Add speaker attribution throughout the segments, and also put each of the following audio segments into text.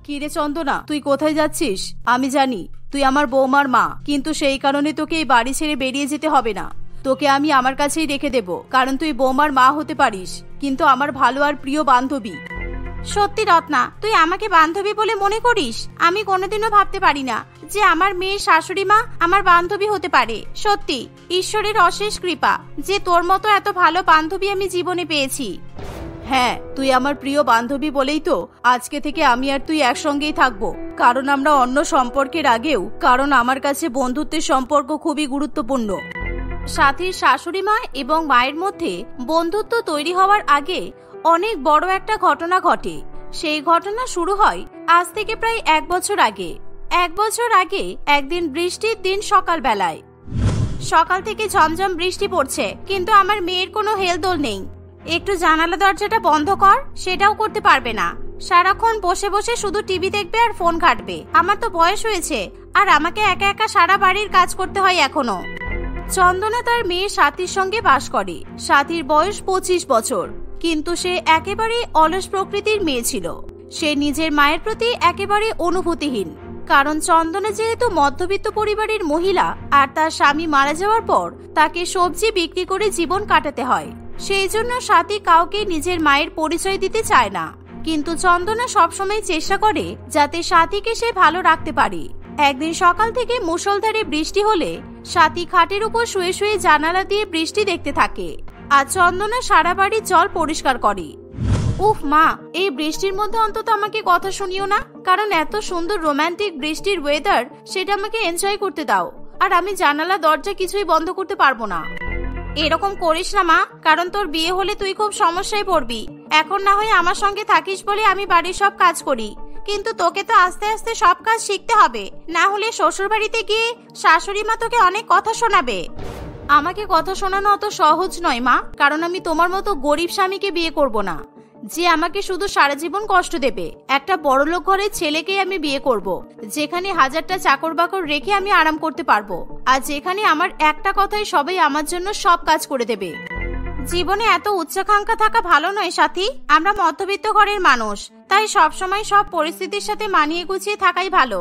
Speaker 1: কিরে চন্দনা, তুই কোথায় যাচ্ছিস? আমি জানি তুই আমার বৌমার মা, কিন্তু সেই কারণে তোকে এই বাড়ি ছেড়ে বেরিয়ে যেতে হবে না। তোকে আমি আমার কাছেই রেখে দেব, কারণ তুই বৌমার মা হতে পারিস, কিন্তু আমার ভালো আর প্রিয় বান্ধবী।
Speaker 2: সত্যি রত্না, তুই আমাকে বান্ধবী বলে মনে করিস? আমি কোনোদিনও ভাবতে পারি না যে আমার মেয়ের শাশুড়ি মা আমার বান্ধবী হতে পারে। সত্যি ঈশ্বরের অশেষ কৃপা যে তোর মতো এত ভালো বান্ধবী আমি জীবনে পেয়েছি।
Speaker 1: হ্যাঁ, তুই আমার প্রিয় বান্ধবী বলেই তো আজকে থেকে আমি আর তুই একসঙ্গেই থাকবো, কারণ আমরা অন্য সম্পর্কের আগেও, কারণ আমার কাছে বন্ধুত্বের সম্পর্ক খুবই গুরুত্বপূর্ণ।
Speaker 2: সাথীর শাশুড়ি মা এবং মায়ের মধ্যে বন্ধুত্ব তৈরি হওয়ার আগে অনেক বড় একটা ঘটনা ঘটে। সেই ঘটনা শুরু হয় আজ থেকে প্রায় 1 বছর আগে। 1 বছর আগে একদিন বৃষ্টির দিন সকালবেলায়। সকাল থেকে ঝমঝম বৃষ্টি পড়ছে, কিন্তু আমার মেয়ের কোনো হেলদোল নেই। একটু জানালা দরজাটা বন্ধ কর, সেটাও করতে পারবে না। সারাক্ষণ বসে বসে শুধু টিভি দেখবে আর ফোন ঘাঁটবে। আমার তো বয়স হয়েছে, আর আমাকে একা একা সারা বাড়ির কাজ করতে হয় এখনো। চন্দনা তার মেয়ে সাথীর সঙ্গে বাস করে। সাথীর বয়স 25 বছর, কিন্তু সে একেবারে অলস প্রকৃতির মেয়ে ছিল। সে নিজের মায়ের প্রতি একেবারে অনুভূতিহীন, কারণ চন্দনা যেহেতু মধ্যবিত্ত পরিবারের মহিলা, আর তার স্বামী মারা যাওয়ার পর তাকে সবজি বিক্রি করে জীবন কাটাতে হয়। সেই জন্য সাথী কাউকে নিজের মায়ের পরিচয় দিতে চায় না, কিন্তু চন্দনা সবসময় চেষ্টা করে যাতে সাথীকে সে ভালো রাখতে পারে। একদিন সকাল থেকে মুষলধারে বৃষ্টি হলে সাথী খাটের উপর শুয়ে শুয়ে জানালা দিয়ে বৃষ্টি দেখতে থাকে, আর চন্দনা সারা বাড়ির জল পরিষ্কার করে। উফ মা, এই বৃষ্টির মধ্যে অন্তত আমাকে কথা শুনিও না, কারণ এত সুন্দর রোমান্টিক বৃষ্টির ওয়েদার, সেটা আমাকে এনজয় করতে দাও। আর আমি জানালা দরজা কিছুই বন্ধ করতে পারবো না। এরকম করিস না মা, কারণ তোর বিয়ে হলে তুই খুব সমস্যায় পড়বি। এখন না হয় আমার সঙ্গে থাকিস বলে আমি বাড়ির সব কাজ করি, কিন্তু তোকে তো আস্তে আস্তে সব কাজ শিখতে হবে, না হলে শ্বশুর বাড়িতে গিয়ে শাশুড়ি মা তোকে অনেক কথা শোনাবে।
Speaker 1: আমাকে কথা শোনানো অত সহজ নয় মা, কারণ আমি তোমার মতো গরিব স্বামীকে বিয়ে করব না, যে আমাকে শুধু সারা জীবন কষ্ট দেবে। একটা বড়লোক ঘরের ছেলেকে আমি বিয়ে করব, যেখানে 1000টা চাকর বাকর রেখে আমি আরাম করতে পারবো, আর যেখানে আমার একটা কথাই সবাই আমার জন্য সব কাজ করে দেবে।
Speaker 2: জীবনে এত উচ্চাকাঙ্ক্ষা থাকা ভালো নয় সাথী। আমরা মধ্যবিত্ত ঘরের মানুষ, তাই সবসময় সব পরিস্থিতির সাথে মানিয়ে গুছিয়ে থাকাই ভালো।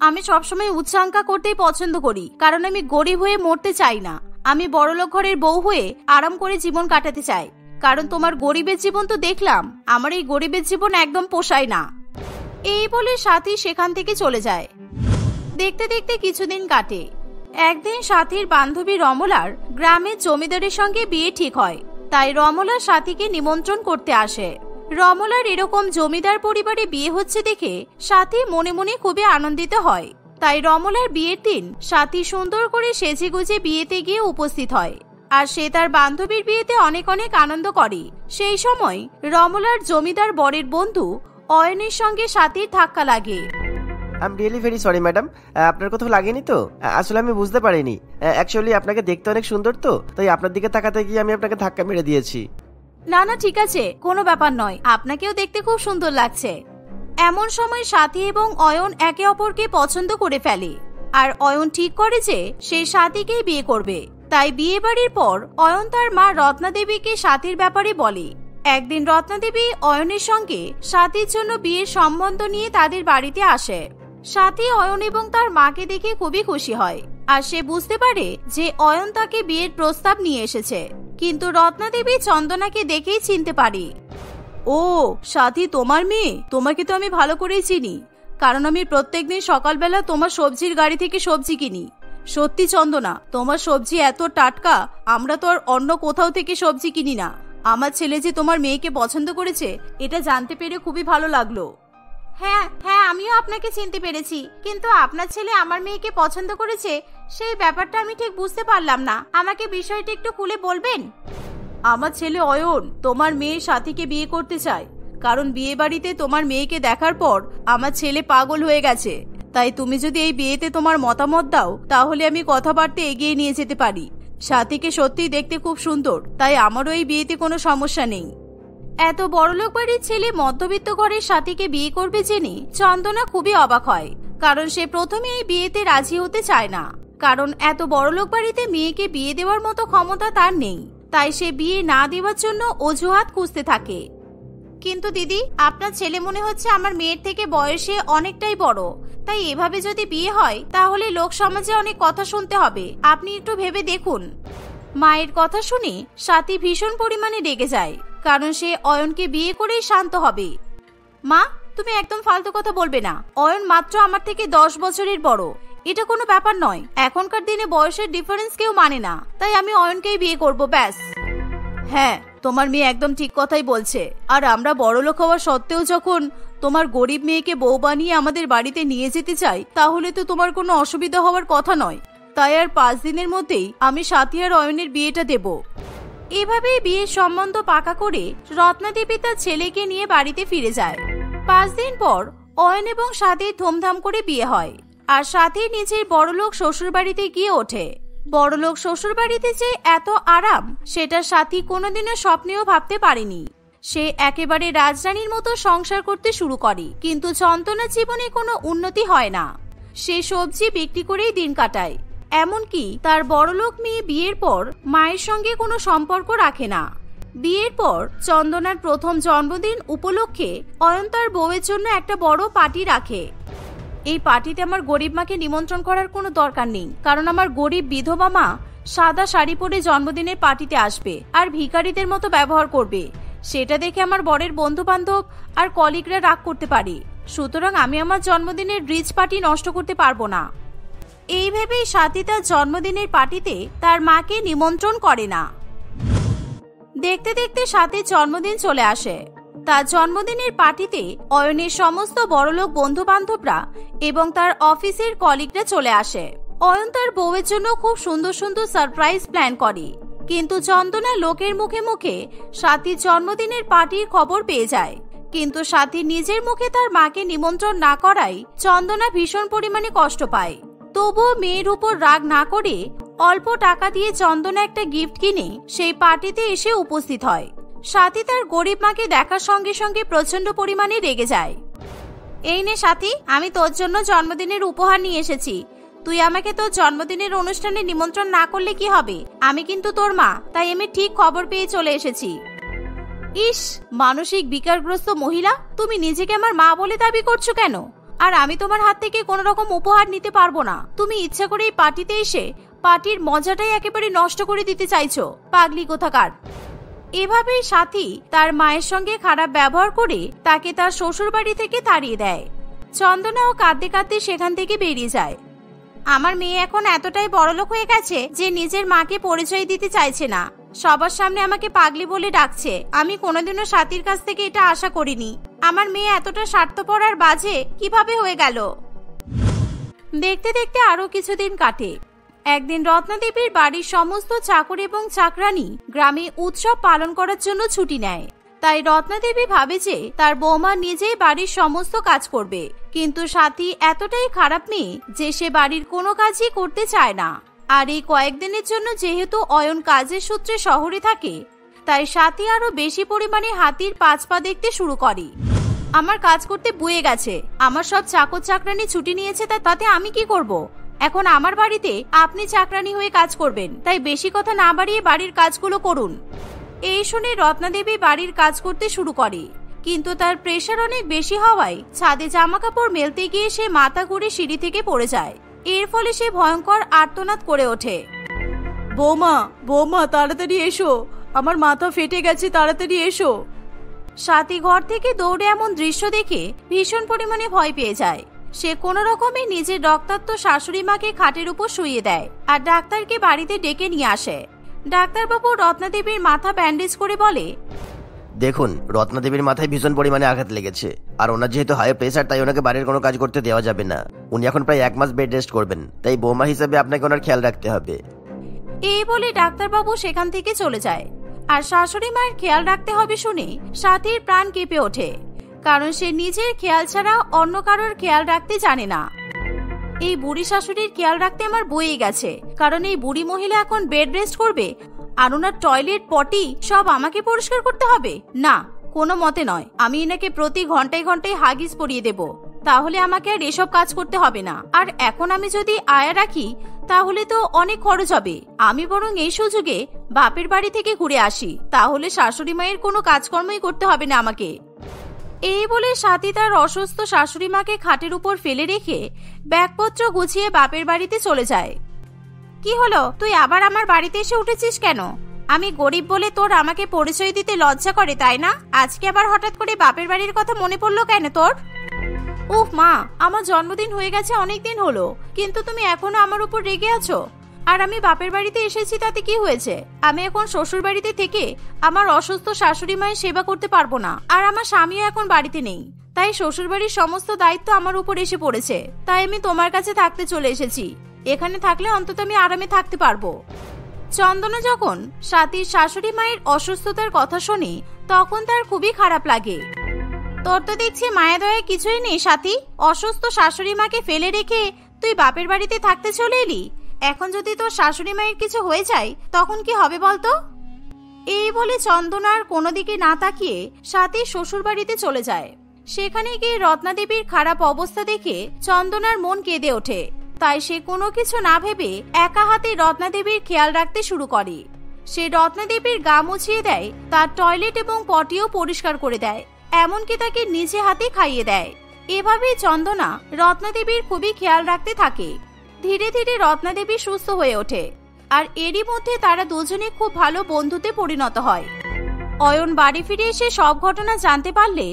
Speaker 1: আমি সবসময় উচ্চাকাঙ্ক্ষা করতেই পছন্দ করি, কারণ আমি গরিব হয়ে মরতে চাই না। আমি বড়লোক ঘরের বউ হয়ে আরাম করে জীবন কাটাতে চাই, কারণ তোমার গরিবের জীবন তো দেখলাম, আমার এই গরিবের জীবন একদম পোষায় না।
Speaker 2: এই বলে সাথী সেখান থেকে চলে যায়। দেখতে দেখতে কিছুদিন কাটে। একদিন সাথীর বান্ধবী রমলার গ্রামের জমিদারের সঙ্গে বিয়ে ঠিক হয়, তাই রমলা সাথীকে নিমন্ত্রণ করতে আসে। রমলার এরকম জমিদার পরিবারে বিয়ে হচ্ছে দেখে সাথী মনে মনে খুবই আনন্দিত হয়। তাই রমলার বিয়ের দিন সাথী সুন্দর করে সেজেগুজে বিয়েতে গিয়ে উপস্থিত হয়, আর সে তার বান্ধবীর বিয়েতে অনেক অনেক আনন্দ করে। সেই সময় রমলার জমিদার বরের বন্ধু অয়নের সঙ্গে সাথীর ধাক্কা লাগে।
Speaker 3: I am really very sorry madam, আপনার কোথাও লাগেনি তো? আসলে আমি বুঝতে পারিনি। অ্যাকচুয়ালি আপনাকে দেখতে অনেক সুন্দর তো, তাই আপনার দিকে তাকাতে গিয়ে আমি আপনাকে ধাক্কা মেরে দিয়েছি।
Speaker 1: না না, ঠিক আছে, কোনো ব্যাপার নয়, আপনাকেও দেখতে খুব সুন্দর লাগছে।
Speaker 2: এমন সময় সাথী এবং অয়ন একে অপরকে পছন্দ করে ফেলে, আর অয়ন ঠিক করে যে সে সাথীকেই বিয়ে করবে। তাই বিয়ে বাড়ির পর অয়ন তার মা রত্না দেবীকে সাথীর ব্যাপারে বলে। একদিন রত্না দেবী অয়নের সঙ্গে সাথীর জন্য বিয়ের সম্বন্ধ নিয়ে তাদের বাড়িতে আসে। সাথী অয়ন এবং তার মাকে দেখে খুবই খুশি হয়, আর সে বুঝতে পারে যে অয়ন তাকে বিয়ের প্রস্তাব নিয়ে এসেছে। কিন্তু রত্না দেবী চন্দনাকে দেখেই চিনতে পারে।
Speaker 1: ও সাথী, তোমার মেয়ে? তোমাকে তো আমি ভালো করেই চিনি, কারণ আমি প্রত্যেকদিন সকালবেলা তোমার সবজির গাড়ি থেকে সবজি কিনি। সত্যি চন্দনা, তোমার সবজি এত টাটকা, আমরা তো আর অন্য কোথাও থেকে সবজি কিনি না। আমার ছেলে যে তোমার মেয়েকে পছন্দ করেছে, এটা জানতে পেরে খুবই ভালো লাগলো।
Speaker 2: হ্যাঁ হ্যাঁ, আমিও আপনাকে চিনতে পেরেছি, কিন্তু আপনার ছেলে আমার মেয়েকে পছন্দ করেছে সেই ব্যাপারটা আমি ঠিক বুঝতে পারলাম না। আমাকে বিষয়টা একটু খুলে বলবেন?
Speaker 1: আমার ছেলে অয়ন তোমার মেয়ে সাথীকে বিয়ে করতে চায়, কারণ বিয়ে বাড়িতে তোমার মেয়েকে দেখার পর আমার ছেলে পাগল হয়ে গেছে। তাই তুমি যদি এই বিয়েতে তোমার মতামত দাও, তাহলে আমি কথাবার্তা এগিয়ে নিয়ে যেতে পারি। সাথীকে সত্যিই দেখতে খুব সুন্দর, তাই আমারও এই বিয়েতে কোনো সমস্যা নেই।
Speaker 2: এত বড়লোক বাড়ির ছেলে মধ্যবিত্ত ঘরের সাথীকে বিয়ে করবে জেনে চন্দনা খুবই অবাক হয়, কারণ সে প্রথমে এই বিয়েতে রাজি হতে চায় না, কারণ এত বড়লোক বাড়িতে মেয়েকে বিয়ে দেওয়ার মতো ক্ষমতা তার নেই। তাই সে বিয়ে না দেওয়ার জন্য অজুহাত খুঁজতে থাকে। কিন্তু দিদি, আপনার ছেলে মনে হচ্ছে আমার মেয়ের থেকে বয়সে অনেকটাই বড়, তাই এভাবে যদি বিয়ে হয় তাহলে লোক সমাজে অনেক কথা শুনতে হবে। আপনি একটু ভেবে দেখুন। মায়ের কথা শুনে স্বাতী ভীষণ পরিমাণে রেগে যায়, কারণ সে অয়নকে বিয়ে করেই শান্ত হবে। মা, তুমি একদম ফালতু কথা বলবে না। অয়ন মাত্র আমার থেকে 10 বছরের বড়, এটা কোনো ব্যাপার নয়। এখনকার দিনে বয়সের ডিফারেন্স কেউ মানে না, তাই আমি অয়নকেই বিয়ে করব, ব্যাস।
Speaker 1: হ্যাঁ, তোমার মেয়ে একদম ঠিক কথাই বলছে। আর আমরা বড়লোক হওয়া সত্ত্বেও যখন তোমার গরিব মেয়েকে বউ বানিয়ে আমাদের বাড়িতে নিয়ে যেতে চাই, তাহলে তো তোমার কোনো অসুবিধা হওয়ার কথা নয়। তাই আর 5 দিনের মধ্যেই আমি সাথী আর অয়নের বিয়েটা দেব।
Speaker 2: এভাবেই বিয়ের সম্বন্ধ পাকা করে রত্নাদেবী তার ছেলেকে নিয়ে বাড়িতে ফিরে যায়। 5 দিন পর অয়ন এবং সাথীর ধুমধাম করে বিয়ে হয়, আর সাথী নিজের বড়লোক শ্বশুর বাড়িতে গিয়ে ওঠে। বড়লোক শ্বশুর বাড়িতে যে এত আরাম, সেটা সাথী কোনোদিনও স্বপ্নেও ভাবতে পারেনি। সে একেবারে রাজরানীর মতো সংসার করতে শুরু করে, কিন্তু চন্দনার জীবনে কোনো উন্নতি হয় না। সে সবজি বিক্রি করেই দিন কাটায়। এমনকি তার বড়লোক মেয়ে বিয়ের পর মায়ের সঙ্গে কোনো সম্পর্ক রাখে না। বিয়ের পর চন্দনার প্রথম জন্মদিন উপলক্ষে অয়ন তার বউয়ের জন্য একটা বড় পার্টি রাখে।
Speaker 1: এই পার্টিতে আমার গরিব মাকে নিমন্ত্রণ করার কোনো দরকার নেই, কারণ আমার গরিব বিধবা মা সাদা শাড়ি পরে জন্মদিনের পার্টিতে আসবে আর ভিখারিদের মতো ব্যবহার করবে। সেটা দেখে আমার বরের বন্ধু বান্ধব আর কলিগরা রাগ করতে পারে। সুতরাং আমি আমার জন্মদিনের রিচ পার্টি নষ্ট করতে পারবো না।
Speaker 2: এই ভেবেই সাথী তার জন্মদিনের পার্টিতে তার মাকে নিমন্ত্রণ করে না। দেখতে দেখতে সাথীর জন্মদিন চলে আসে। তার জন্মদিনের পার্টিতে অয়নের সমস্ত বড়লোক বন্ধু বান্ধবরা এবং তার অফিসের কলিগরা চলে আসে। অয়ন তার বউয়ের জন্য খুব সুন্দর সুন্দর সারপ্রাইজ প্ল্যান করে, কিন্তু চন্দনা লোকের মুখে মুখে সাথীর জন্মদিনের পার্টির খবর পেয়ে যায়। কিন্তু সাথী নিজের মুখে তার মাকে নিমন্ত্রণ না করায় চন্দনা ভীষণ পরিমাণে কষ্ট পায়। তবুও মেয়ের উপর রাগ না করে অল্প টাকা দিয়ে চন্দনা একটা গিফট কিনে সেই পার্টিতে এসে উপস্থিত হয়। সাথী তার গরিব মাকে দেখার সঙ্গে সঙ্গে প্রচন্ড পরিমাণে রেগে যায়। এই নে সাথী, আমি তোর জন্য জন্মদিনের উপহার নিয়ে এসেছি। তুই আমাকে তোর জন্মদিনের অনুষ্ঠানে নিমন্ত্রণ না করলে কি হবে? আমি কিন্তু তোর মা, তাই আমি ঠিক খবর পেয়ে চলে এসেছি।
Speaker 1: ইস, মানসিক বিকারগ্রস্ত মহিলা, তুমি নিজেকে আমার মা বলে দাবি করছো কেন? আর আমি তোমার হাত থেকে কোনো রকম উপহার নিতে পারবো না। তুমি ইচ্ছা করে এই পার্টিতে এসে পার্টির মজাটাই একেবারে নষ্ট করে দিতে চাইছো, পাগলি কোথাকার।
Speaker 2: এভাবেই সাথী তার মায়ের সঙ্গে খারাপ ব্যবহার করে তাকে তার শ্বশুর বাড়ি থেকে তাড়িয়ে দেয়। চন্দনাও কাঁদতে কাঁদতে সেখান থেকে বেরিয়ে যায়। আমার মেয়ে এখন এতটাই বড়লোক হয়ে গেছে যে নিজের মাকে পরিচয় দিতে চাইছে না, সবার সামনে আমাকে পাগলি বলে ডাকছে। আমি কোনোদিনও সাথীর কাছ থেকে এটা আশা করিনি। আমার মেয়ে এতটা স্বার্থপর আর বাজে কিভাবে হয়ে গেল? দেখতে দেখতে আরো কিছুদিন কাটে। একদিন রত্নাদেবীর বাড়ির সমস্ত চাকর এবং চাকরানী গ্রামে উৎসব পালন করার জন্য ছুটি নেয়। তাই রত্নাদেবী ভাবে যে তার বৌমা নিজেই বাড়ির সমস্ত কাজ করবে, কিন্তু সাথী এতটাই খারাপ মেয়ে যে সে বাড়ির কোনো কাজই করতে চায় না। আর এই কয়েকদিনের জন্য যেহেতু অয়ন কাজের সূত্রে শহরে থাকে, তাই সাথী আরো বেশি পরিমাণে হাতির 5 পা দেখতে শুরু করে।
Speaker 1: আমার কাজ করতে বুয়ে গেছে, আমার সব চাকর চাকরানি ছুটি নিয়েছে, তাতে আমি কি করব? এখন আমার বাড়িতে আপনি চাকরানি হয়ে কাজ করবেন, তাই বেশি কথা না বাড়িয়ে বাড়ির কাজগুলো করুন।
Speaker 2: এই শুনে রত্নাদেবী বাড়ির কাজ করতে শুরু করে, কিন্তু তার প্রেশার অনেক বেশি হওয়ায় ছাদে জামা কাপড় মেলতে গিয়ে সে মাথা ঘুরে সিঁড়ি থেকে পড়ে যায়। এর ফলে সে ভয়ঙ্কর আর্তনাদ করে ওঠে।
Speaker 1: বৌমা, বৌমা, তাড়াতাড়ি এসো, আমার মাথা ফেটে গেছে, তাড়াতাড়ি এসো।
Speaker 2: সাথী ঘর থেকে দৌড়ে এমন দৃশ্য দেখে ভীষণ পরিমাণে ভয় পেয়ে যায়। সে কোনো রকমে নিজের রক্তাক্ত শাশুড়ি মাকে খাটের উপর শুইয়ে দেয় আর ডাক্তারকে বাড়িতে ডেকে নিয়ে আসে। ডাক্তারবাবু রত্নাদেবীর মাথা ব্যান্ডেজ করে বলে,
Speaker 3: দেখুন, রত্নাদেবীর মাথায় ভীষণ পরিমাণে আঘাত লেগেছে, আর ওনার যেহেতু হাই প্রেসার, তাই ওনাকে বাড়ির কোনো কাজ করতে দেওয়া যাবে না। উনি এখন প্রায় 1 মাস বেড রেস্ট করবেন, তাই বৌমা হিসেবে আপনাকে ওনার খেয়াল রাখতে হবে।
Speaker 2: এই বলে ডাক্তারবাবু সেখান থেকে চলে যায়। আর শাশুড়ি মায়ের খেয়াল রাখতে হবে শুনে সাথীর প্রাণ কেঁপে ওঠে, কারণ সে নিজের খেয়াল ছাড়া অন্য কারোর খেয়াল রাখতে জানে না। এই বুড়ি শাশুড়ির খেয়াল রাখতে আমার বয়ে গেছে, কারণ এই বুড়ি মহিলা এখন বেড রেস্ট করবে আর ওনার টয়লেট পটি সব আমাকে পরিষ্কার করতে হবে। না, কোনো মতে নয়। আমি এনাকে প্রতি ঘন্টায় ঘন্টায় হাগিস পরিয়ে দেব, তাহলে আমাকে আর এসব কাজ করতে হবে না। আর এখন আমি যদি আয়া রাখি তাহলে তো অনেক খরচ হবে। আমি বরং এই সুযোগে বাপের বাড়ি থেকে ঘুরে আসি, তাহলে শাশুড়ি মায়ের কোনো কাজকর্মই করতে হবে না আমাকে। এই বলে স্বাতী তার অসুস্থ শাশুড়ি মাকে খাটের উপর ফেলে রেখে ব্যাগপত্র গুছিয়ে বাপের বাড়িতে চলে যায়। কি হলো, তুই আবার আমার বাড়িতে এসে উঠেছিস কেন? আমি গরিব বলে তোর আমাকে পরিচয় দিতে লজ্জা করে, তাই না? আজকে আবার হঠাৎ করে বাপের বাড়ির কথা মনে পড়লো কেন তোর? উফ মা, আমার জন্মদিন হয়ে গেছে অনেক দিন হলো, কিন্তু তুমি এখনো আমার উপর রেগে আছো। আর আমি বাপের বাড়িতে এসেছি তাতে কি হয়েছে? আমি এখন শ্বশুর বাড়িতে থেকে আমার অসুস্থ শাশুড়ি মায়ের সেবা করতে পারবো না, আর আমার স্বামীও এখন বাড়িতে নেই, তাই শ্বশুর বাড়ির সমস্ত দায়িত্ব আমার উপর এসে পড়েছে। তাই আমি তোমার কাছে থাকতে চলে এসেছি। এখানে থাকলে অন্তত আমি আরামে থাকতে পারবো। চন্দনা যখন স্বাতীর শাশুড়ি মায়ের অসুস্থতার কথা শুনে তখন তার খুবই খারাপ লাগে। তোর তো দেখছি মায়া দয়া কিছুই নেই স্বাতী। অসুস্থ শাশুড়ি মাকে ফেলে রেখে তুই বাপের বাড়িতে থাকতে চলে এলি। এখন যদি তোর শাশুড়ি মায়ের কিছু হয়ে যায় তখন কি হবে বলতো? এই বলে চন্দনার কোনো দিকে না তাকিয়ে স্বাতী শ্বশুর বাড়িতে চলে যায়। সেখানে গিয়ে রত্না দেবীর খারাপ অবস্থা দেখে চন্দনার মন কেঁদে ওঠে। তাই সে কোনো কিছু না ভেবে একা হাতে রত্না দেবীর খেয়াল রাখতে শুরু করে। সে রত্না দেবীর গা মুছিয়ে দেয়, তার টয়লেট এবং পটিও পরিষ্কার করে দেয়, এমনকি তাকে নিজে হাতে খাইয়ে দেয়। এভাবেই চন্দনা রত্না দেবীর খুবই খেয়াল রাখতে থাকে। ধীরে ধীরে রত্না দেবী সুস্থ হয়ে ওঠে, আর এরই মধ্যে তারা দুজনে খুব ভালো বন্ধুতে পরিণত হয়। অয়ন বাড়ি ফিরে এসে সব ঘটনা জানতে পারলে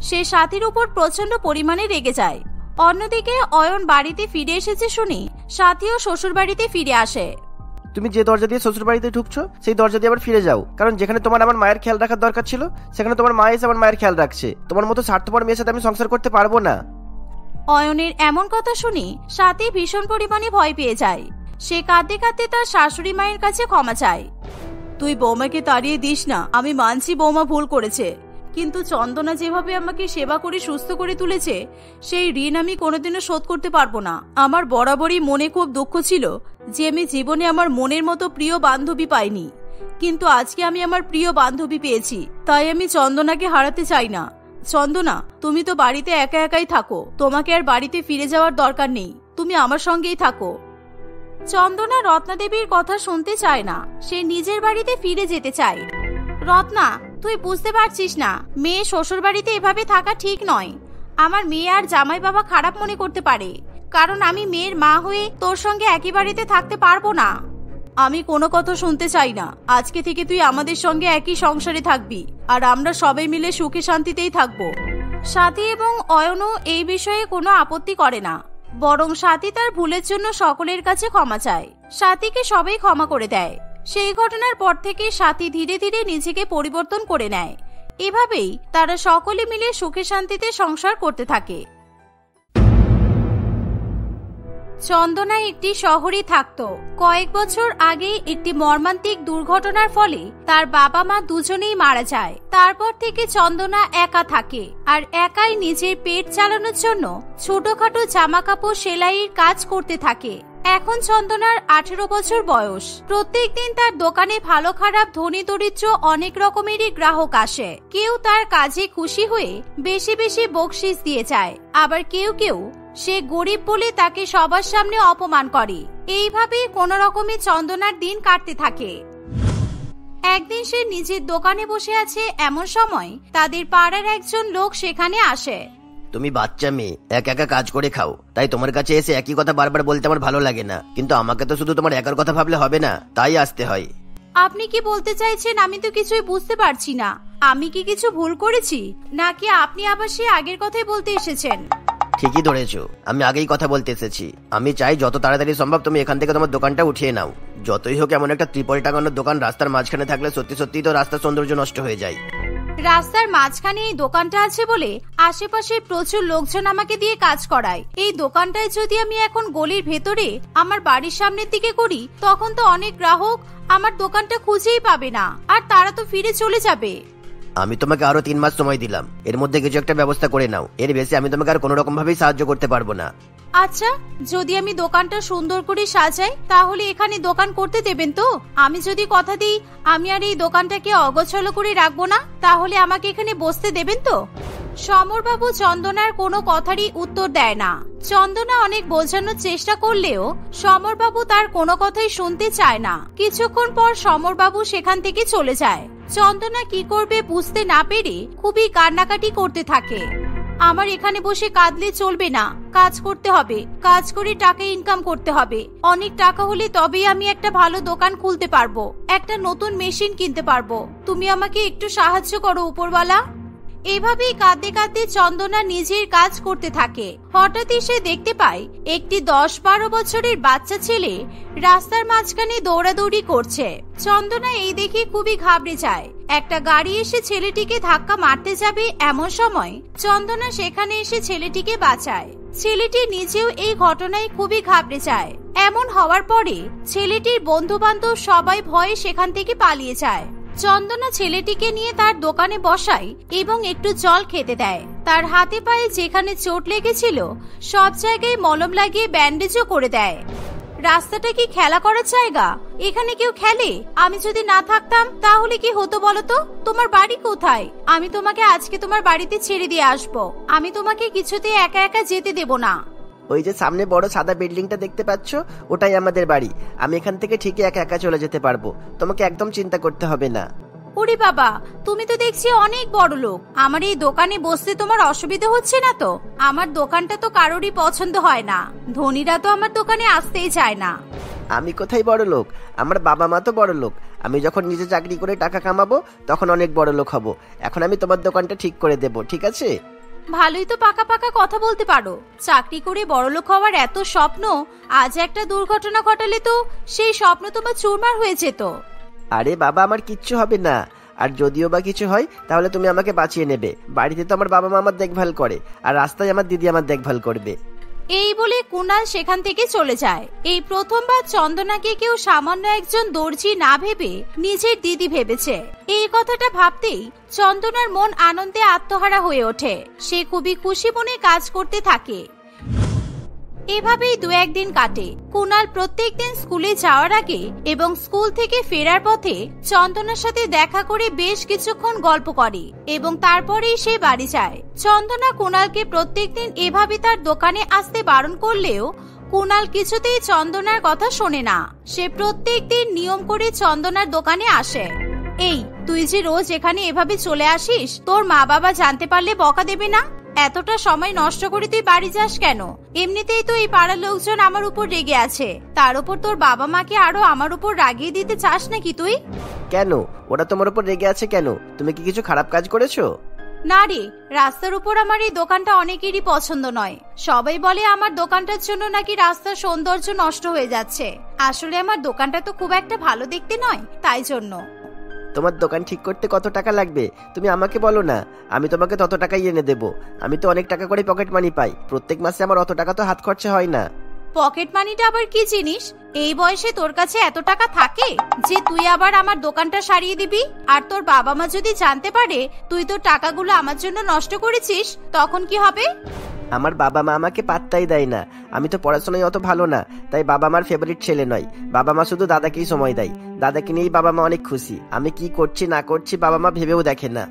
Speaker 2: সে স্বাতীর উপর প্রচন্ড পরিমাণে রেগে যায়। অন্যদিকে অয়ন বাড়িতে ফিরে এসেছে শুনে স্বাতীও শ্বশুর বাড়িতে ফিরে আসে।
Speaker 3: তুমি যে দরজা দিয়ে শ্বশুর বাড়িতে ঢুকছো সেই দরজা দিয়ে আবার ফিরে যাও, কারণ যেখানে তোমার আমার মায়ের খেয়াল রাখার দরকার ছিল সেখানে তোমার মা এসে আমার মায়ের খেয়াল রাখছে। তোমার মতো স্বার্থপর মেয়ের সাথে আমি সংসার করতে পারবো না।
Speaker 2: অয়নের এমন কথা শুনে স্বাতী ভীষণ পরিমাণে ভয় পেয়ে যায়। সে কাঁদতে কাঁদতে তার শাশুড়ি মায়ের কাছে ক্ষমা চায়।
Speaker 1: তুই বৌমাকে তাড়িয়ে দিস না, আমি মানছি বৌমা ভুল করেছে, কিন্তু চন্দনা যেভাবে আমাকে সেবা করে সুস্থ করে তুলেছে সেই ঋণ আমি কোনোদিনও শোধ করতে পারবো না। আমার বরাবরই মনে খুব দুঃখ ছিল যে আমি জীবনে আমার মনের মতো প্রিয় বান্ধবী পাইনি, কিন্তু আজকে আমি আমার প্রিয় বান্ধবী পেয়েছি, তাই আমি চন্দনাকে হারাতে চাই না। চন্দনা, তুমি তো বাড়িতে একা একাই থাকো, তোমাকে আর বাড়িতে ফিরে যাওয়ার দরকার নেই, তুমি আমার সঙ্গেই থাকো।
Speaker 2: চন্দনা রত্না দেবীর কথা শুনতে চায় না, সে নিজের বাড়িতে ফিরে যেতে চায়। রত্না, তুই বুঝতে পারছিস না, মেয়ে শ্বশুর বাড়িতে এভাবে থাকা ঠিক নয়। আমার মেয়ে আর জামাই বাবা খারাপ মনে করতে পারে, কারণ আমি মেয়ের মা হয়ে তোর সঙ্গে একই বাড়িতে থাকতে পারবো না।
Speaker 1: আমি কোনো কথা শুনতে চাই না। আজকে থেকে তুই আমাদের সঙ্গে একই সংসারে থাকবি, আর আমরা সবাই মিলে সুখে শান্তিতেই থাকবো।
Speaker 2: স্বাতী এবং অয়নও এই বিষয়ে কোনো আপত্তি করে না, বরং স্বাতী তার ভুলের জন্য সকলের কাছে ক্ষমা চায়। স্বাতীকে সবাই ক্ষমা করে দেয়। সেই ঘটনার পর থেকে স্বাতী ধীরে ধীরে নিজেকে পরিবর্তন করে নেয়। এভাবেই তারা সকলে মিলে সুখে শান্তিতে সংসার করতে থাকে। চন্দনা একটি শহরে থাকতো। কয়েক বছর আগে একটি মর্মান্তিক দুর্ঘটনার ফলে তার বাবা মা দুজনেই মারা যায়। তারপর থেকে চন্দনা একা থাকে, আর একাই নিজের পেট চালানোর জন্য ছোটখাটো জামা কাপড় সেলাইয়ের কাজ করতে থাকে। এখন চন্দনার 18 বছর বয়স। প্রত্যেকদিন তার দোকানে ভালো খারাপ ধনী দরিদ্র অনেক রকমেরই গ্রাহক আসে। কেউ তার কাজে খুশি হয়ে বেশি বেশি বকশিস দিয়ে যায়, আবার কেউ কেউ সে গরিব বলে তাকে সবার সামনে অপমান করে। এইভাবে কোন রকমে চন্দনার দিন কাটতে থাকে। একদিন সে নিজের দোকানে বসে আছে, এমন সময় তাদের পাড়ার একজন লোক সেখানে আসে।
Speaker 3: তুমি বাচ্চা মেয়ে, একা একা কাজ করে খাও, তাই তোমার কাছে এসে একই কথা বারবার বলতে আমার ভালো লাগে না, কিন্তু আমাকে তো শুধু তোমার একার কথা ভাবলে হবে না, তাই আসতে হয়।
Speaker 2: আপনি কি বলতে চাইছেন আমি তো কিছুই বুঝতে পারছি না। আমি কি কিছু ভুল করেছি, নাকি আপনি আবার সে আগের কথাই বলতে এসেছেন?
Speaker 3: ঠিকই ধরেছো, আমি আগেই কথা বলতে এসেছি। আমি চাই যত তাড়াতাড়ি সম্ভব তুমি এখান থেকে তোমার দোকানটা উঠিয়ে নাও। যতই হোক এমন একটা ত্রিপল টাঙানোর দোকান রাস্তার মাঝখানে থাকলে সত্যি সত্যি তো রাস্তার সৌন্দর্য নষ্ট হয়ে যায়।
Speaker 2: রাস্তার মাঝখানে এই দোকানটা আছে বলে আশেপাশে প্রচুর লোকজন আমাকে দিয়ে কাজ করায়। এই দোকানটায় যদি আমি এখন গলির ভেতরে আমার বাড়ির সামনের দিকে করি, তখন তো অনেক গ্রাহক আমার দোকানটা খুঁজেই পাবে না, আর তারা তো ফিরে চলে যাবে।
Speaker 3: আমি তোমাকে আরো 3 মাস সময় দিলাম, এর মধ্যে কিছু একটা ব্যবস্থা করে নাও। এর বেশি আমি তোমাকে আর কোনো রকম ভাবেই সাহায্য করতে পারবো না।
Speaker 2: আচ্ছা, যদি আমি দোকানটা সুন্দর করে সাজাই তাহলে এখানে দোকান করতে দেবেন তো? আমি যদি কথা দিই আমি আর এই দোকানটাকে অগোছালো করে রাখবো না, তাহলে আমাকে এখানে বসতে দেবেন তো? সমরবাবু চন্দনার কোনো কথারই উত্তর দেয় না। চন্দনা অনেক বোঝানোর চেষ্টা করলেও সমরবাবু তার কোনো কথাই শুনতে চায় না। কিছুক্ষণ পর সমরবাবু সেখান থেকে চলে যায়। চন্দনা কি করবে বুঝতে না পেরে খুবই কান্নাকাটি করতে থাকে। আমার এখানে বসে কাঁদলে চলবে না, কাজ করতে হবে, কাজ করে টাকা ইনকাম করতে হবে। অনেক টাকা হলে তবেই আমি একটা ভালো দোকান খুলতে পারবো, একটা নতুন মেশিন কিনতে পারবো। তুমি আমাকে একটু সাহায্য করো উপরওয়ালা। এভাবেই কাঁদতে কাঁদতে চন্দনা নিজের কাজ করতে থাকে। হঠাৎই সে দেখতে পায় একটি 10-12 বছরের বাচ্চা ছেলে রাস্তার মাঝখানে দৌড়াদৌড়ি করছে। চন্দনা এই দেখে খুবই ঘাবড়ে যায়। একটা গাড়ি এসে ছেলেটিকে ধাক্কা মারতে যাবে, এমন সময় চন্দনা সেখানে এসে ছেলেটিকে বাঁচায়। ছেলেটি নিজেও এই ঘটনায় খুবই ঘাবড়ে যায়। এমন হওয়ার পরে ছেলেটির বন্ধু বান্ধব সবাই ভয়ে সেখান থেকে পালিয়ে যায়। চন্দনা ছেলেটিকে নিয়ে তার দোকানে বসায় এবং একটু জল খেতে দেয়। তার হাতে পায়ে যেখানে চোট লেগেছিল সব জায়গায় মলম লাগিয়ে ব্যান্ডেজও করে দেয়। রাস্তাটা কি খেলা করার জায়গা? এখানে কেউ খেলে? আমি যদি না থাকতাম তাহলে কি হতো বলতো? তোমার বাড়ি কোথায়? আমি তোমাকে আজকে তোমার বাড়িতে ছেড়ে দিয়ে আসবো। আমি তোমাকে কিছুতে একা একা যেতে দেব না।
Speaker 3: ওই যে সামনে বড় সাদা বিল্ডিংটা দেখতে পাচ্ছ, ওটাই আমাদের বাড়ি। আমি এখান থেকে ঠিকই একা একা চলে যেতে পারবো, তোমাকে একদম চিন্তা করতে হবে না।
Speaker 2: ওরে বাবা, তুমি তো দেখছি অনেক বড় লোক। আমার এই দোকানে বসতে তোমার অসুবিধা হচ্ছে না তো? আমার দোকানটা তো কারোরই পছন্দ হয় না, ধনীরা তো আমার দোকানে আসতেই চায় না।
Speaker 3: আমি কোথায় বড় লোক? আমার বাবা মা তো বড় লোক। আমি যখন নিজে চাকরি করে টাকা কামাবো তখন অনেক বড় লোক হব। এখন আমি তোমার দোকানটা ঠিক করে দেব, ঠিক আছে?
Speaker 2: ভালোই তো পাকা পাকা কথা বলতে পারো। চাকরি করে বড়লোক হওয়ার এত স্বপ্ন, আজ একটা দুর্ঘটনা ঘটালে তো সেই স্বপ্ন তোমার চুরমার হয়ে যেত।
Speaker 3: আরে বাবা, আমার কিচ্ছু হবে না। আর যদিও বা কিছু হয় তাহলে তুমি আমাকে বাঁচিয়ে নেবে। বাড়িতে তো আমার বাবা মা আমার দেখভাল করে, আর রাস্তায় আমার দিদি আমার দেখভাল করবে।
Speaker 2: এই বলে কুনাল সেখান থেকে চলে যায়। এই প্রথমবার চন্দনাকে কেউ সামান্য একজন দর্জি না ভেবে নিজের দিদি ভেবেছে। এই কথাটা ভাবতেই চন্দনার মন আনন্দে আত্মহারা হয়ে ওঠে। সে খুবই খুশি মনে কাজ করতে থাকে। এভাবেই 2-1 দিন কাটে। কুনাল প্রত্যেকদিন স্কুলে যাওয়ার আগে এবং স্কুল থেকে ফেরার পথে চন্দনার সাথে দেখা করে বেশ কিছুক্ষণ গল্প করে এবং তারপরেই সে বাড়ি যায়। চন্দনা কুনালকে প্রত্যেকদিন এভাবে তার দোকানে আসতে বারণ করলেও কুনাল কিছুতেই চন্দনার কথা শোনে না। সে প্রত্যেকদিন নিয়ম করে চন্দনার দোকানে আসে। এই, তুই যে রোজ এখানে এভাবে চলে আসিস, তোর মা বাবা জানতে পারলে বকা দেবে না? এতটা সময় নষ্ট করে তুই বাড়ি যাস কেন? এমনিতেই তো এই পাড়ার লোকজন আমার উপর রেগে আছে, তার উপর তোর বাবা মাকে আরো আমার উপর রাগিয়ে দিতে চাস নাকি তুই?
Speaker 3: কেন? ওরা তোমার উপর রেগে আছে কেন? তুমি কি কিছু খারাপ কাজ করেছো?
Speaker 2: না রে, রাস্তার উপর আমার এই দোকানটা অনেকেরই পছন্দ নয়। সবাই বলে আমার দোকানটার জন্য নাকি রাস্তার সৌন্দর্য নষ্ট হয়ে যাচ্ছে। আসলে আমার দোকানটা তো খুব একটা ভালো দেখতে নয়, তাই জন্য।
Speaker 3: তোমার দোকান ঠিক করতে কত টাকা লাগবে তুমি আমাকে বলো না, আমি তোমাকে তত টাকাই এনে দেবো। আমি তো অনেক টাকা করে পকেট মানি পাই, প্রত্যেক মাসে আমার অত টাকা তো হাত খরচা হয় না।
Speaker 2: পকেট মানিটা আবার কি জিনিস? এই বয়সে তোর কাছে এত টাকা থাকে যে তুই আবার আমার দোকানটা সারিয়ে দিবি? আর তোর বাবা মা যদি জানতে পারে তুই তোর টাকাগুলো আমার জন্য নষ্ট করেছিস, তখন কি হবে?
Speaker 3: আমার বাবা মা আমাকে পাত্তাই দেয় না। আমি তো পড়াশোনায় অত ভালো না, তাই বাবা মার ফেভারিট ছেলে নয়। বাবা মা শুধু দাদাকেই সময় দেয়। দাদাকে নিয়েই বাবা মা অনেক খুশি। আমি কি করছি না করছি বাবা মা ভেবেও দেখে না।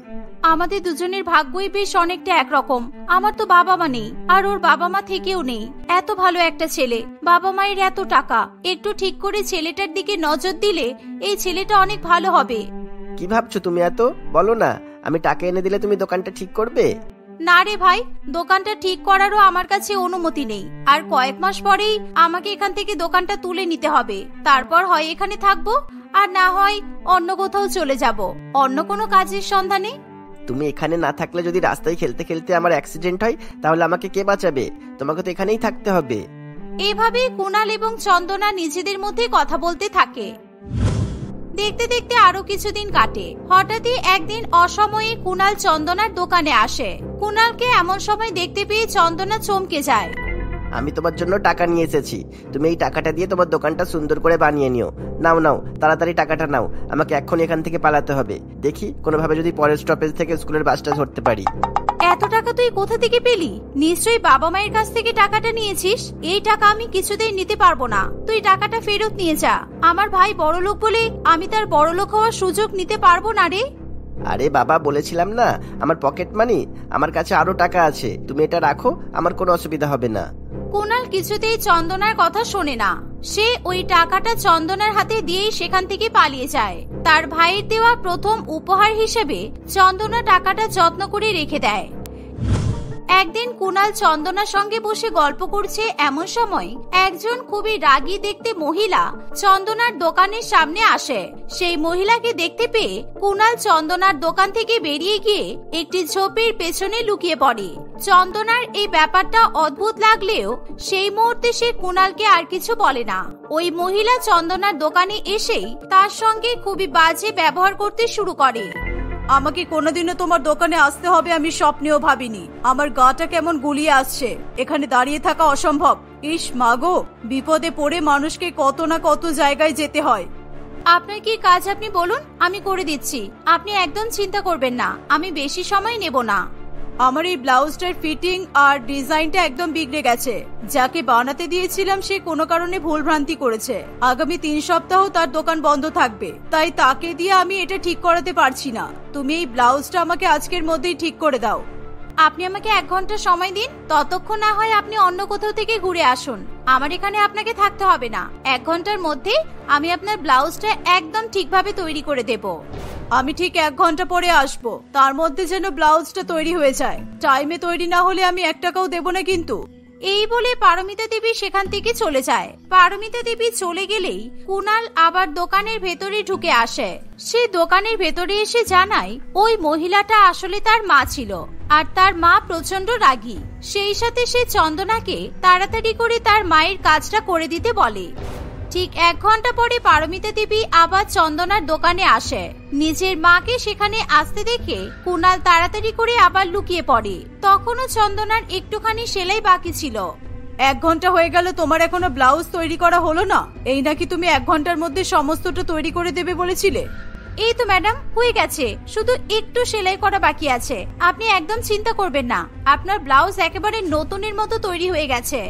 Speaker 2: আমাদের দুজনের ভাগ্যই বেশ অনেকটা একরকম। আমার তো বাবা মা নেই, আর ওর বাবা মা থেকেও নেই। এত ভালো একটা ছেলে, বাবা মায়ের এত টাকা। একটু ঠিক করে ছেলেটার দিকে নজর দিলে এই ছেলেটা অনেক ভালো হবে।
Speaker 3: কি ভাবছো তুমি এত? বলো না, আমি টাকা এনে দিলে তুমি দোকানটা ঠিক করবে?
Speaker 2: না রে ভাই, দোকানটা ঠিক করারও আমার কাছে অনুমতি নেই। আর কয়েক মাস পরেই আমাকে এখান থেকে দোকানটা তুলে নিতে হবে। তারপর হয় এখানে থাকবো, আর না হয় অন্য কোথাও চলে যাব, অন্য কোনো কাজের সন্ধানে।
Speaker 3: তুমি এখানে না থাকলে যদি রাস্তায় খেলতে খেলতে আমার অ্যাক্সিডেন্ট হয় তাহলে আমাকে কে বাঁচাবে? তোমাকে তো এখানেই থাকতে হবে।
Speaker 2: এভাবেই কুনাল এবং চন্দনা নিজেদের মধ্যে কথা বলতে থাকে। দেখতে দেখতে আরো কিছুদিন কাটে। হঠাৎই একদিন অসময়ে কুনাল চন্দনার দোকানে আসে। কুনালকে এমন সময় দেখতে পেয়ে চন্দনা চমকে যায়।
Speaker 3: আমি তোমার জন্য টাকা নিয়ে এসেছি, তুমি এই টাকাটা দিয়ে তোমার দোকানটা সুন্দর করে বানিয়ে নিও। নাও নাও, তাড়াতাড়ি টাকাটা নাও। আমাকে এখন এখান থেকে পালাতে হবে। দেখি কোনোভাবে যদি পরের স্টপেজ থেকে স্কুলের বাসটা ধরতে পারি।
Speaker 2: এত টাকা তুই কোথা থেকে পেলি? নিশ্চয়ই বাবা মায়ের কাছ থেকে টাকাটা নিয়েছিস। এই টাকা আমি কিছুতেই নিতে পারবো না, তুই টাকাটা ফেরত নিয়ে যা। আমার ভাই বড়লোক বলে আমি তার বড়লোক হওয়ার সুযোগ নিতে পারবো না রে।
Speaker 3: আরে বাবা, বলেছিলাম না আমার পকেট মানি, আমার কাছে আরো টাকা আছে। তুমি এটা রাখো, আমার কোনো অসুবিধা হবে না।
Speaker 2: কুনাল কিছুতেই চন্দনার কথা শোনে না। সে ওই টাকাটা চন্দনার হাতে দিয়েই সেখান থেকে পালিয়ে যায়। তার ভাইয়ের দেওয়া প্রথম উপহার হিসেবে চন্দনা টাকাটা যত্ন করে রেখে দেয়। একদিন কুনাল চন্দনার সঙ্গে বসে গল্প করছে, এমন সময় একজন খুবই রাগী দেখতে মহিলা চন্দনার দোকানের সামনে আসে। সেই মহিলাকে দেখতে পেয়ে কুনাল চন্দনার দোকান থেকে বেরিয়ে গিয়ে একটি ঝোপের পেছনে লুকিয়ে পড়ে। চন্দনার এই ব্যাপারটা অদ্ভুত লাগলেও সেই মুহূর্তে সে কুনালকে আর কিছু বলে না। ওই মহিলা চন্দনার দোকানে এসেই তার সঙ্গে খুবই বাজে ব্যবহার করতে শুরু করে।
Speaker 1: আমাকে কোনোদিনও তোমার দোকানে আসতে হবে আমি স্বপ্নেও ভাবিনি। আমার গাটা কেমন গুলিয়ে আসছে, এখানে দাঁড়িয়ে থাকা অসম্ভব। ইস মাগো, বিপদে পড়ে মানুষকে কত না কত জায়গায় যেতে হয়।
Speaker 2: আপনার কি কাজ আপনি বলুন, আমি করে দিচ্ছি। আপনি একদম চিন্তা করবেন না, আমি বেশি সময় নেব না।
Speaker 1: আমার এই ব্লাউজটার ফিটিং আর ডিজাইনটা একদম বিগড়ে গেছে। যাকে বানাতে দিয়েছিলাম সে কোনো কারণে ভুলভ্রান্তি করেছে। আগামী 3 সপ্তাহ তার দোকান বন্ধ থাকবে, তাই তাকে দিয়ে আমি এটা ঠিক করাতে পারছি না। তুমি এই ব্লাউজটা আমাকে আজকের মধ্যেই ঠিক করে দাও।
Speaker 2: আপনি আমাকে 1 ঘন্টা সময় দিন, ততক্ষণ না হয় আপনি অন্য কোথাও থেকে ঘুরে আসুন। আমার এখানে আপনাকে থাকতে হবে না। 1 ঘন্টার মধ্যে আমি আপনার ব্লাউজটা একদম ঠিকভাবে তৈরি করে দেব।
Speaker 1: আমি ঠিক 1 ঘন্টা পরে আসবো, তার মধ্যে যেন ব্লাউজটা তৈরি হয়ে যায়। টাইমে তৈরি না হলে আমি 1 টাকাও দেবো না কিন্তু।
Speaker 2: এই বলে পারমিতা দেবী সেখান থেকে চলে যায়। পারমিতা দেবী চলে গেলেই কুনাল আবার দোকানের ভেতরে ঢুকে আসে। সে দোকানের ভেতরে এসে জানায় ওই মহিলাটা আসলে তার মা ছিল, আর তার মা প্রচন্ড রাগী। সেই সাথে সে চন্দনাকে তাড়াতাড়ি করে তার মায়ের কাজটা করে দিতে বলে। ঠিক 1 ঘন্টা পরে পারমিতা দেবী আবার চন্দনার দোকানে আসে। নিজের মাকে সেখানে আসতে দেখে কুনাল তাড়াতাড়ি করে আবার লুকিয়ে পড়ে। তখনও চন্দনার একটুখানি সেলাই বাকি ছিল।
Speaker 1: 1 ঘন্টা হয়ে গেল, তোমার এখনো ব্লাউজ তৈরি করা হলো না? এই নাকি তুমি 1 ঘন্টার মধ্যে সমস্তটা তৈরি করে দেবে বলেছিলে?
Speaker 2: এই তো ম্যাডাম, হয়ে গেছে, শুধু একটু সেলাই করা বাকি আছে। আপনি একদম চিন্তা করবেন না, আপনার ব্লাউজ একেবারে নতুনের মতো তৈরি হয়ে গেছে।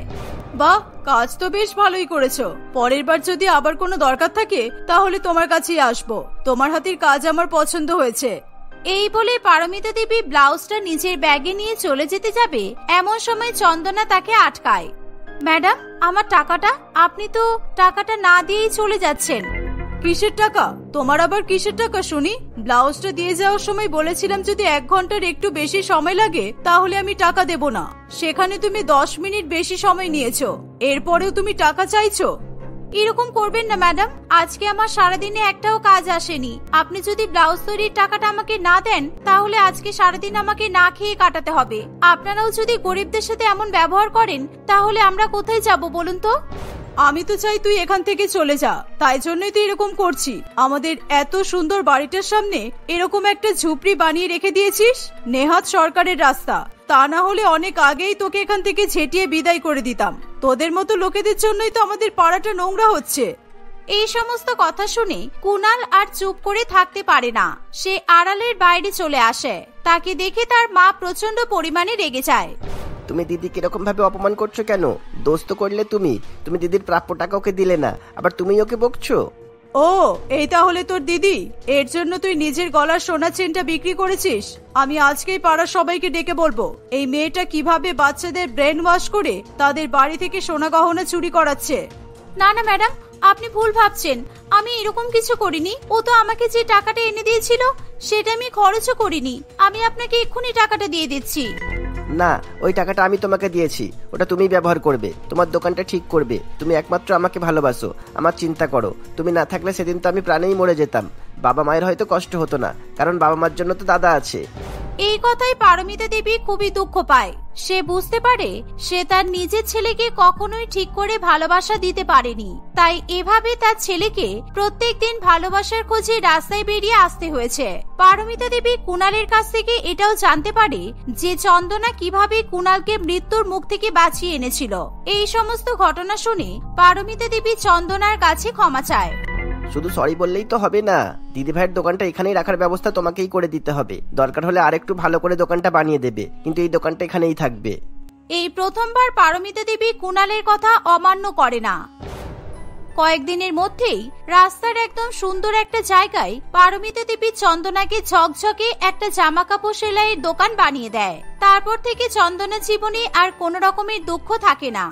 Speaker 1: বাহ, কাজ তো বেশ ভালোই করেছো। পরের বার যদি আবার কোনো দরকার থাকে তাহলে তোমার কাছেই আসবো। তোমার হাতের কাজ আমার পছন্দ হয়েছে।
Speaker 2: এই বলে পারমিতা দেবী ব্লাউজটা নিজের ব্যাগে নিয়ে চলে যেতে যাবে, এমন সময় চন্দনা তাকে আটকায়। ম্যাডাম, আমার টাকাটা? আপনি তো টাকাটা না দিয়েই চলে যাচ্ছেন।
Speaker 1: কিসের টাকা? তোমার আবার কিসের টাকা শুনি? ব্লাউজটা দিয়ে যাওয়ার সময় বলেছিলাম যদি 1 ঘন্টার একটু বেশি সময় লাগে তাহলে আমি টাকা দেব না। সেখানে তুমি 10 মিনিট বেশি সময় নিয়েছো, এরপরেও তুমি টাকা চাইছো।
Speaker 2: এরকম করবেন না ম্যাডাম, আজকে আমার সারাদিনে একটাও কাজ আসেনি। আপনি যদি ব্লাউজ তৈরির টাকাটা আমাকে না দেন তাহলে আজকে সারাদিন আমাকে না খেয়ে কাটাতে হবে। আপনারাও যদি গরিবদের সাথে এমন ব্যবহার করেন তাহলে আমরা কোথায় যাব বলুন তো?
Speaker 1: আমি তো চাই তুই এখান থেকে চলে যা, তাই জন্যই তো এরকম করছি। আমাদের এত সুন্দর বাড়িটার সামনে এরকম একটা ঝুপড়ি বানিয়ে রেখে দিয়েছিস, নেহাত সরকারের রাস্তা। তা না হলে অনেক আগেই তোকে এখান থেকে ঝেঁটিয়ে বিদায় করে দিতাম। তোদের মতো লোকেদের জন্যই তো আমাদের পাড়াটা নোংরা হচ্ছে।
Speaker 2: এই সমস্ত কথা শুনে কুনাল আর চুপ করে থাকতে পারে না। সে আড়ালের বাইরে চলে আসে। তাকে দেখে তার মা প্রচন্ড পরিমাণে রেগে যায়।
Speaker 3: তুমি দিদি কিরকম ভাবে অপমান করছো কেন? দোষ তো করলে তুমি দিদির প্রাপ্য টাকা ওকে দিলে না, আবার তুমি ওকে বকছো।
Speaker 1: ও, এই তাহলে তোর দিদি? এর জন্য তুই নিজের গলার সোনা চেনটা বিক্রি করেছিস? আমি আজকেই পাড়ার সবাইকে ডেকে বলবো এই মেয়েটা কিভাবে বাচ্চাদের ব্রেন ওয়াশ করে তাদের বাড়ি থেকে সোনা গহনা চুরি করাচ্ছে।
Speaker 2: না না ম্যাডাম, আপনি ভুল ভাবছেন। আমি এরকম কিছু করিনি। ও তো আমাকে যে টাকাটা এনে দিয়েছিল সেটা আমি খরচও করিনি। আমি আপনাকে এক্ষুনি টাকাটা দিয়ে দিচ্ছি।
Speaker 3: না, ওই টাকাটা আমি তোমাকে দিয়েছি, ওটা তুমি ব্যবহার করবে, তোমার দোকানটা ঠিক করবে। তুমি একমাত্র আমাকে ভালোবাসো, আমার চিন্তা করো। তুমি না থাকলে সেদিন তো আমি প্রাণেই মরে যেতাম। বাবা মায়ের হয়তো কষ্ট হতো না, কারণ বাবা মার জন্য তো দাদা আছে।
Speaker 2: এই কথাই পারমিতা দেবী খুবই দুঃখ পায়। সে বুঝতে পারে সে তার নিজের ছেলেকে কখনোই ঠিক করে ভালোবাসা দিতে পারেনি, তাই এভাবে তার ছেলেকে প্রত্যেকদিন ভালোবাসার খোঁজে রাস্তায় বেরিয়ে আসতে হয়েছে। পারমিতা দেবী কুনালের কাছ থেকে এটাও জানতে পারে যে চন্দনা কিভাবে কুনালকে মৃত্যুর মুখ থেকে বাঁচিয়ে এনেছিল। এই সমস্ত ঘটনা শুনে পারমিতা দেবী চন্দনার কাছে ক্ষমা চায়।
Speaker 3: শুধু সরি বললেই তো হবে না, দিদি ভাইয়ের দোকানটা এখানেই রাখার ব্যবস্থা তোমাকেই করে দিতে হবে। দরকার হলে আরেকটু ভালো করে দোকানটা বানিয়ে দেবে, কিন্তু এই দোকানটা এখানেই থাকবে।
Speaker 2: এই প্রথমবার পারমিতা দেবী কুনালের কথা অমান্য করে না। কয়েকদিনের মধ্যেই রাস্তার একদম সুন্দর একটা জায়গায় পারমিতা দেবী চন্দনাকে ঝকঝকে একটা জামা কাপড় সেলাইয়ের দোকান বানিয়ে দেয়। তারপর থেকে চন্দনার জীবনে আর কোনো রকমের দুঃখ থাকে না।